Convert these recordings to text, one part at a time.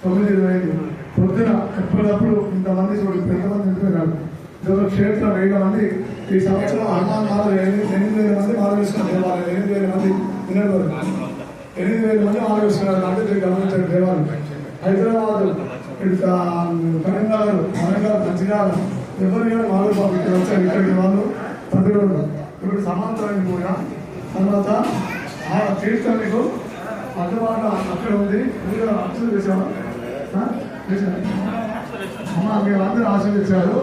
9:25 పొద్దున ఎప్పటికప్పుడు ఇంతమంది చూడు ఎంతమంది నిలిపోయినాడు. ఇదొక క్షేత్రం. 1000 మంది ఈ సంవత్సరం హనుమాన్ మాలలు 8,000 మంది మాల వేసుకున్న దేవాలయం. 8,000 మంది వినడు 8,000 మంది మాల వేసుకున్నారు. అంటే గమనించారు దేవాలయం. హైదరాబాద్, కరీంనగర్, వరంగల్, మంచిర్యాల ఎవరికైనా మాలలు బాబు ఇక్కడ వచ్చారు. ఇక్కడికి వాళ్ళు ప్రతిరోజు ఇప్పుడు సమాంతరం కూడా తర్వాత ఆ తీర్థం మీకు అందుబాటులో అక్కడ ఉంది. మీరు అక్షలు వేసామా అమ్మ మీరు అందరూ ఆశీర్వించారు.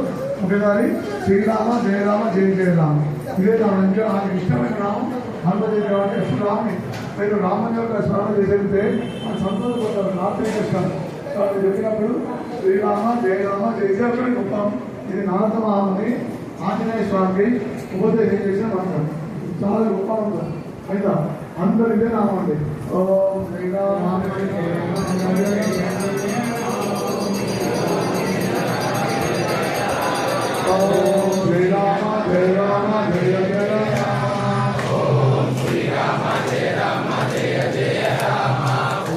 ఒకసారి శ్రీరామ జయరామ జయ జయరామ ఇదే రామ. ఇంకా నాకు ఇష్టమైన రామం హనుమతి కాబట్టి ఎప్పుడు రామి మీరు రామన్ యొక్క స్మరణ చేసేస్తే ఆ సంతోషపడతారు. రాత్రి కష్టాలు వాళ్ళు చెప్పినప్పుడు శ్రీరామ జయరామ జయ జయ గొప్ప. ఇది నారదమహాముని ఆంజనేయ స్వామికి ఉపదేశం చేసిన మంత్రం. చాలా గొప్ప మంత్రం. అయితే అందరూ ఇదే నామం అండి. ఓం శ్రీరామ ఓం శ్రీరామ జయ రామ జయ జయ రామ. ఓం శ్రీరామ జయ రామ జయ జయ రామ.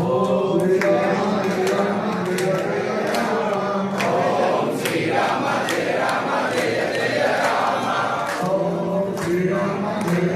ఓం శ్రీరామ జయ రామ జయ జయ రామ. ఓం శ్రీరామ జయ రామ జయ జయ రామ. ఓం శ్రీరామ జయ